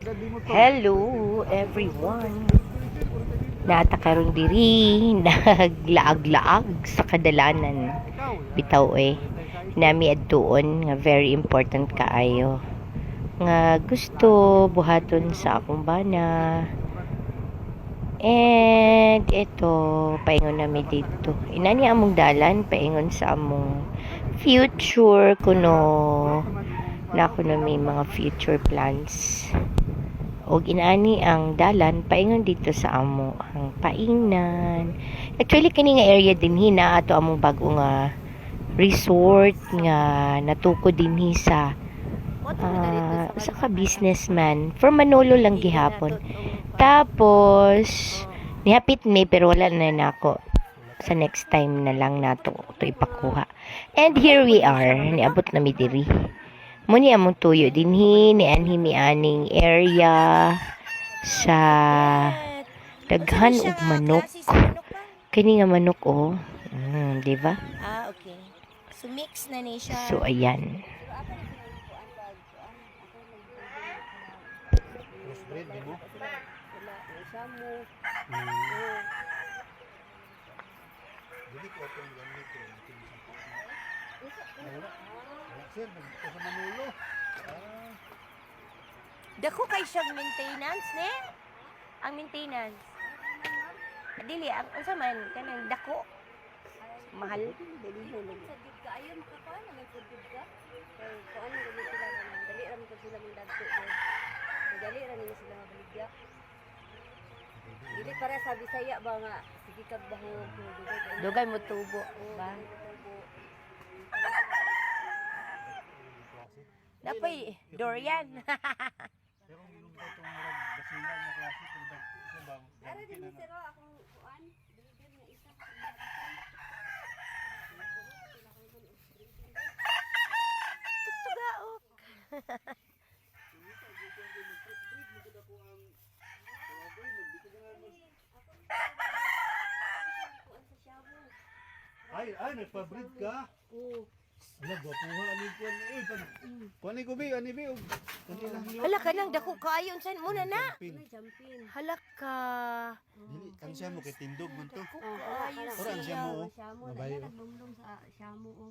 Hello everyone. Nata karon diri naglaag-laag sa kadalanan. Bitaw nami adtuon nga very important kaayo. Nga gusto buhaton sa akong bana. And ito, paingon nami dito. Inani among dalan, paingon sa among future kuno na ako na may mga future plans. O inaani ang dalan paingon dito sa amo ang painan. Actually kini nga area dinhi na ato among bag-o nga resort nga natuko dinhi sa ka businessman from Manolo lang gihapon. Tapos nihapit me pero wala na nako. Sa next time na lang nato to ipakuha. And here we are, niabot na mi diri. Muni among tuyo dinhi ni anhi mi aning area sa daghan og manok. Kini nga manok di ba? Okay. So mix na ni siya. So ayan. Crossbreed di mo? Dili ko atong gamit ko. Wala sir, sa Manolo. Dako kay siyang maintenance ne? Ang maintenance. Dili ang unsa man kanang dako. Mahal. Dili mo lang. Sa gid ka ayo makakuan na may pudgid ka. Kay kuan mo dili sila man. Dali ra mo sila mong dagko. Dali ra nila sila mabaligya. Dili para sa Bisaya ba nga sige kag bahog Dugay mo tubo ba? Napay Dorian. Pero nung itong murag basilan nga klase kung isa ba? Ara din ni sir akong kuan. Breeder nga isa. Tugaok. Ay, nagpa-breed ka? Oo. Ala, gwapuha, ani ko, kuan ko bi, ani bi, Hala ka nang dako kaayo unsan mo na na. Jumpin. Hala ka. Dili, kan siya mo kay tindog man to. Kaayo Ora ang siya mo, Siamo Mabayo. na naglumlum sa siamo o.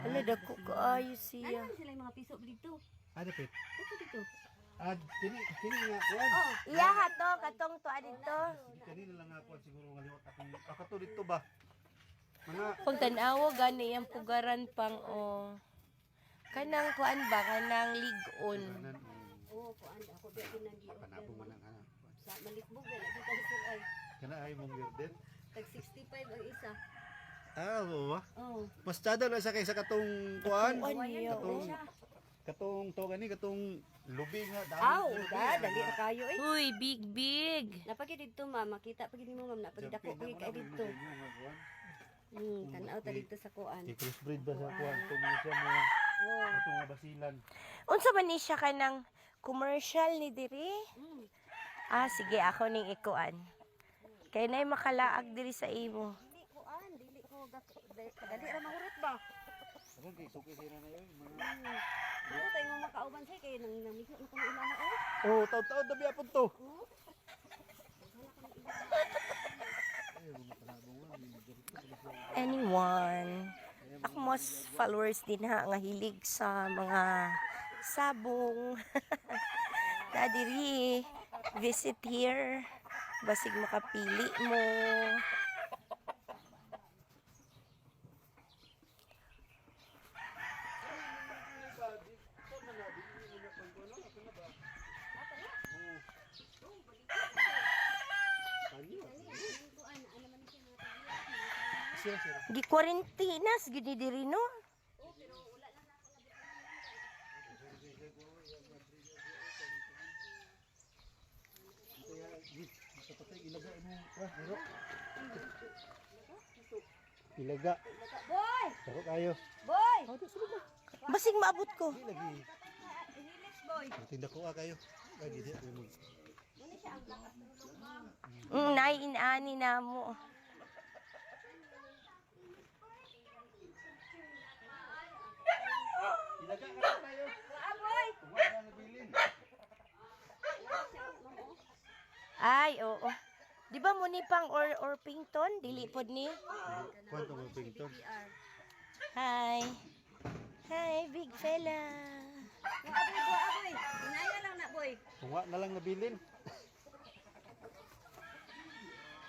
Hala dako kaayo siya. Ano sila yung mga piso dito? Ada pit. Dito dito. Kini nga kuan. Iya ha to katong tuwa dito. Kani na lang ako siguro nga liwat akong akato dito ba. Mga Pag tanawa gani yung pugaran pang kanang kuan ba kanang ligon. Oo, kuan ako di ako nang panabo man ang ana. sa Malitbog na lagi ka sir ay. Kana ay mong girden. Tag 65 ang isa. Oo ba? Oo. Mas tada na sa kaysa katong kuan. Niya, Katong to gani katong lubi nga Aw, lubi, dali ra kayo eh. Uy, big. Napagi dito ma'am, makita pagi nimo ma'am napagi dako pagi kay dito. Tanaw ta dito sa kuan. I-crossbreed ba sa kuan to mo siya mo Oo. ato nga basilan. Unsa man ni siya kanang commercial ni diri? Sige ako ning ikuan. Kay nay makalaag diri sa imo. Dili kuan, dili ko dali ra mahurot ba? Ako kay suki sira na yun. Ano tayo mo makauban say kay nang namigyo na kuno ilaha eh. Oh, taw-taw dabi apon to. Anyone. Ako mas followers din nga hilig sa mga sabong. Kadiri, visit here. Basig makapili mo. Di quarantinas gid diri no. Ilaga. Boy! Taro kayo. Boy! Basig maabot ko. Di lagi. Boy! Tinda ko kayo. Lagi di mo. Nay inani na mo. Ilaga ka tayo. Aboy! Tuwa na nabilin. Ay, oo. Di ba mo ni pang or Pington? Dili pod ni. Kwento mo pington. Hi. Hi, big fella. Yung aboy ko, aboy. Inaya lang na, boy. Kung wa na lang nabilin.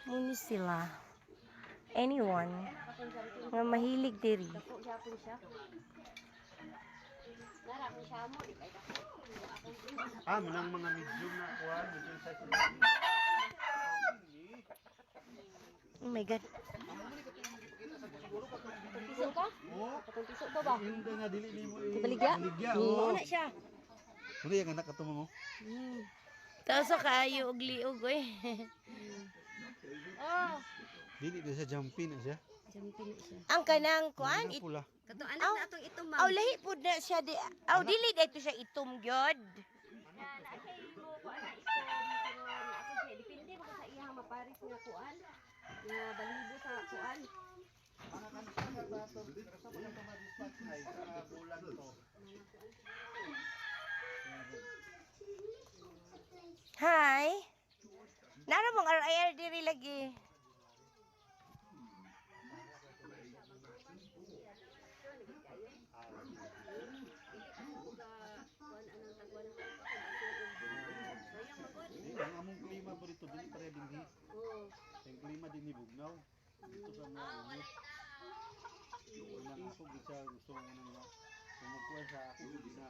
Muni sila. Anyone nga mahilig diri. Dako gyapon siya. Nara kung siya mo, di kay dako. Manang mga medium na kuha, medium size. Oh my God. Piso ka? Oo. Katong piso ba ba? Hindi nga dili nimo Baligya? Baligya. Oo Oo. na siya. Ano yung anak katumo mo? Taso kayo og liog oy. Oh. Dili na siya jumping na siya. Jampin siya. Ang kanang kuan Ang pula. Katong anak na atong ito, ma'am. aw lahi pud na siya di. Aw dili dito siya itom gyud. Na siya mo ko ana ito pero na ako siya depende mo sa iyang maparis nga kuan. Nga balibo sa kuan. Hi. Nara mong RIR diri lagi. Ang among klima po dito dili pare dinhi. Oo. Ang klima dinhi bugnaw. Dito sa mga init. Unang ako bisa gusto mo nang kumukuha sa ako di na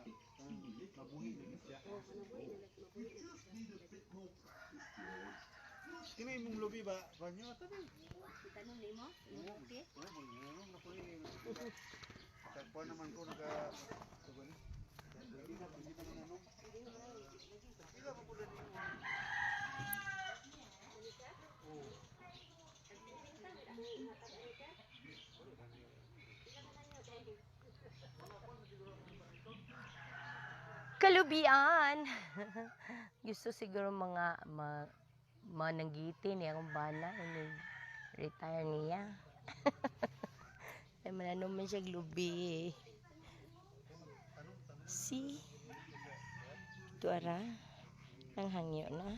mabuhi na siya. Kini imong lubi ba? Banyo tabi. Kita nun nimo? Okay. Oo, banyo na po ni. Tagpo naman ko naga tugon. Hindi na nanom. Ila mo pud ni. Oh. Kalubian. Gusto siguro mga mananggitin niya kung bana ini retire niya. Ay mananom man siya glubi. Si tuara ang hangyo na.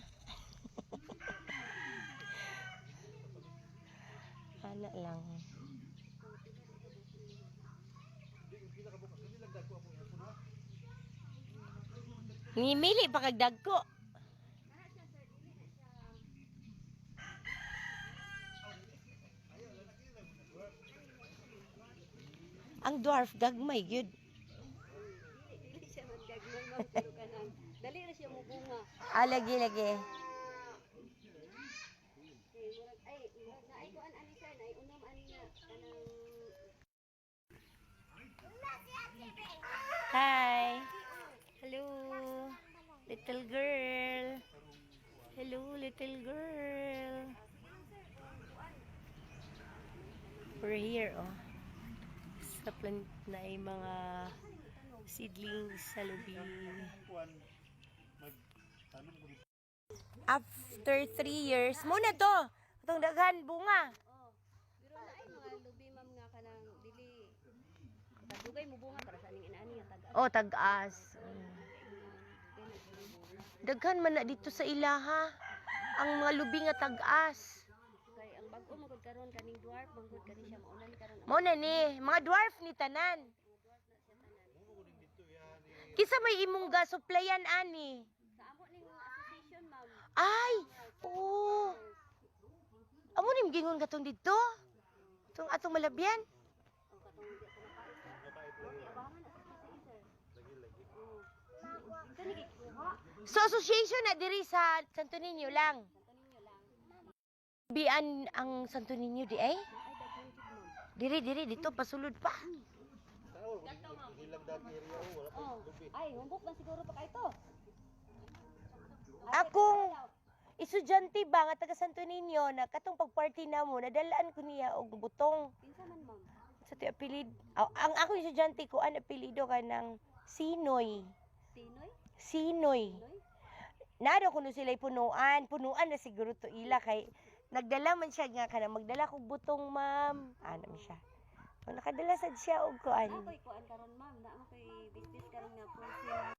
Ana lang. Ngimili pa kag dagko. Ang dwarf gagmay gyud. Dili siya man gagmay ma'am pero kanang dali ra siya mo bunga. Lagi. Ay, murag na ay kuan ani sir, ay unom ani nga kanang Hi. Hello. Little girl. Hello, little girl. We're here, oh. Sa plant na ay mga seedlings sa lubi. Kuan magtanong ko dito. After 3 years, muna to. Itong daghan bunga. oh. Pero na ay mga lubi ma'am nga kanang dili tagdugay mo bunga para sa aning inaani nga taga. Oh, tag-as. Daghan man na dito sa ilaha. Ang mga lubi nga tag-as. Kay ang bag-o mo gud karon kaning dwarf bangkod kani siya maulan karon. Mo na ni, mga dwarf ni tanan. Kisa may imong ga supplyan ani. Sa amo ning association ma'am. Ay, oo. Amo nim gingon katong dito. Itong atong malabyan. Ang katong di ako napait. Okay, abangan na sa sir. Lagi. Oh. Kani kay kuha. So association na diri sa Santo Niño lang. Santo Niño lang. Bian ang Santo Niño di ay? Ay daghan jud ma'am. Diri dito pasulod pa. Ilang dag area wala pa Oh. lubi. Ay, humbok man siguro pa kay to. Akong estudyante ba nga taga Santo Niño na katong pagparty na mo nadalaan ko niya og butong Kinsa man ma'am? sa ti apelid. Ang ako estudyante ko an apelido kanang Sinoy. Tinoy? Sinoy. Tinoy? Nado kuno sila punuan na siguro to ila kay nagdala man siya nga kanang magdala kog butong ma'am. Ano siya. Nakadala sad siya og kuan. Ako'y kuan karon ma'am, na ako'y business karon nga fulfill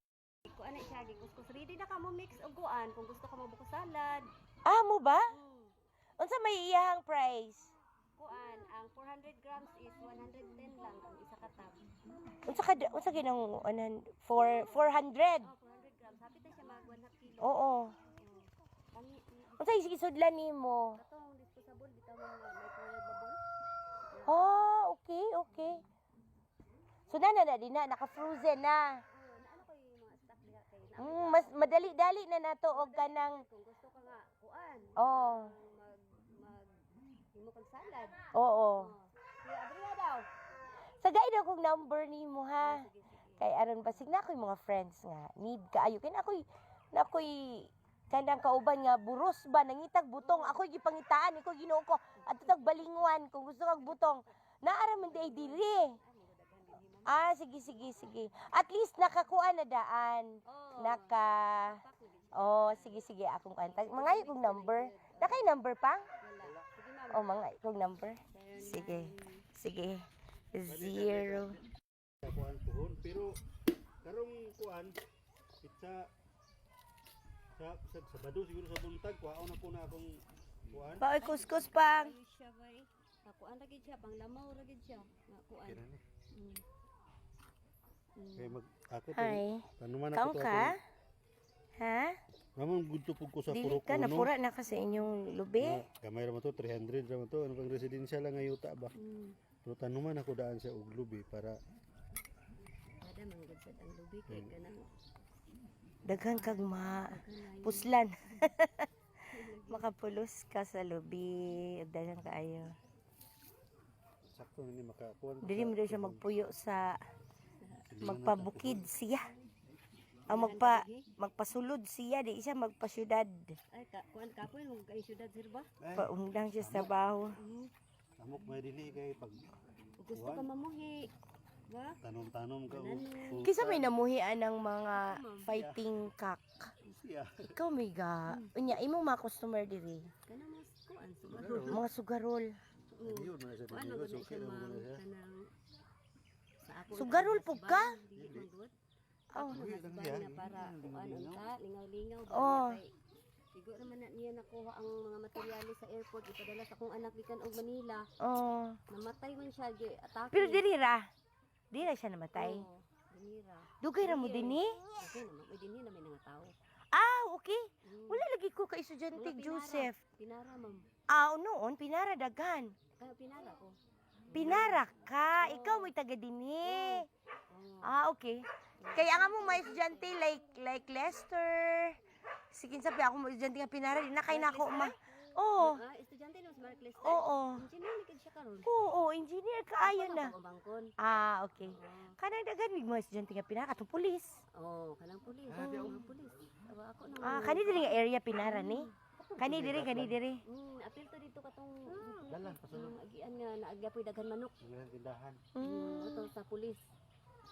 Kuan na siya gikuskus. Ready na ka mo mix og kuan kung gusto ka magbuko salad. Ah, mo ba? Mm. Unsa may iyahang price? Kuan, ang 400 grams is 110 lang ang isa ka tab. Unsa ginang 400? Oh, 400 grams. Hapit na siya mag 1/2 kilo. Oo. Kani Unsa isudlan nimo? katong disposable bitaw mo nga microwavable. Ah, okay, okay. So na di na naka-frozen na. Oh, naano ko yung mga stock diha kay na. Mas madali-dali na nato og kanang Kung gusto ka nga kuan. oh, Mag himo kang salad. oo. Oh. Kaya Adria daw. Sagay daw kong number nimo ha. Sige, sige. Kay aron basig na ako'y mga friends nga need kaayo kin ako'y kanang kauban nga buros ba nangitag butong ako'y gipangitaan iko Ginoo ko adto tag balingwan kung gusto kag butong naara man di ay diri. Ah, sige. At least nakakuha na daan. Oh. Naka Pak na din siya. oh, sige akong kanta. Mga kong number. Nakay number pa? Wala. Sige ma'am. Oh, mga kong number. Sige. 0. kuan tuhon pero karong kuan pizza sa Sabado siguro sa buntag kuhaon na ko na akong kuan. Baoy kuskus pang. Ayos siya bay. Kuan ra gid siya, pang lamaw ra gid siya. Nga kuan. Kira ni. Mm. Kay mag ako to. Hi. Tanuman Kaon ako to. ka? Ha? Mamang gudto pug ko sa Dili puro ka, kuno. napura na ka sa inyong lubi. Gamay ra man to 300 ra man to. Ano pang residensya lang ayuta ba? Mm. Pero tanuman ako daan sa og lubi para Kada man gid sa ang lubi kay kanang Daghan kag puslan. Makapulos ka sa lubi. Daghan kaayo. sakto na ni makakuan. Dili mo daw siya magpuyo sa magpabukid siya. Ang magpasulod siya, di siya magpasyudad. ay kuan kapoy mo kay syudad sir ba? Paundang siya sa trabaho. Amok may dili kay pag Ug gusto ka mamuhi. Ba? tanom-tanom ka Kisa may namuhian ng mga fighting cock. siya. Ikaw may ga. Unya, imong mga customer diri. Kana mas kuan sugar. Mga sugarol. Ayun man sa Kuan dili mo ko gud suki siya na ma'am mo siya. kanang sa ako. Sugarol po ka? Dili man gud. Oh. Uy, lang Ba yan. na para kuan unta lingaw-lingaw ba Oh. kay Sigo naman na niya nakuha ang mga materyales sa airport ipadala sa akong anak gikan og Manila. Oh. Namatay man siya gi atake. Pero diri ra. Di ra siya namatay. Oo, dinira. Dugay ra mo dinhi? Okay naman, may dinhi na may mga tao. Ah, okay. Mm. Wala lagi ko ka estudyante Mga pinara. Joseph. Pinara ma'am. Ah, noon pinara daghan. Kaya pinara ko. Pinara ka. Ikaw may taga dinhi. Oo. Ah, okay. Kaya nga mo mga estudyante like Lester. Sige sabi ako mga estudyante nga pinara di na kay nako ma. Oo. Ah, estudyante no sa Mark Lester. Oo. Engineer ni kid siya karon. Oo, engineer ka ayon na. Ako bangkon. Ah, okay. Kanang daghan mig mga estudyante nga pinara katong pulis. Oh, kanang pulis. Mga pulis. Aba ako nang Ah, kani diri nga area pinara ni. Kani diri. apil to dito katong Dala agian nga naagyapoy daghan manok. sa tindahan. Ato sa pulis.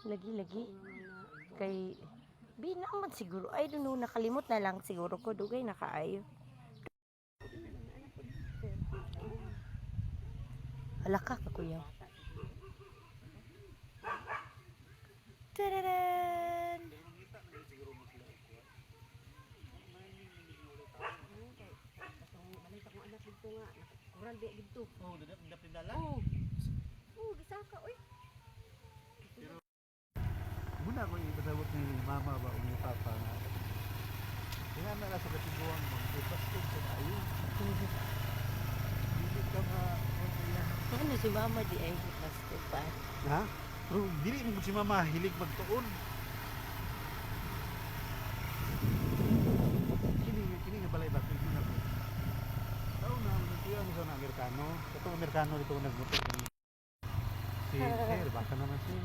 Lagi. Mga Kay binaman siguro. I don't know, nakalimot na lang siguro ko. Dugay nakaayo. Hala ka, kakuya. Tararan! balay sa kong anak dito nga. Kural di dito. Oh, dapat pindala. Oh. Oh, gisaka oy. Muna ko yung pasabot ni mama ba o ni papa na kaya na sa katiguan mo, ipastog sa tayo. Hindi ka Ano si mama di ay plastic pa? ha? Pero dili mo si mama hilig magtuon. Kini nga balay ba kini na. Tao na nagtuya mo sa Amerikano. Katong Amerikano dito nagmotor kani. Si Sir, baka naman siya.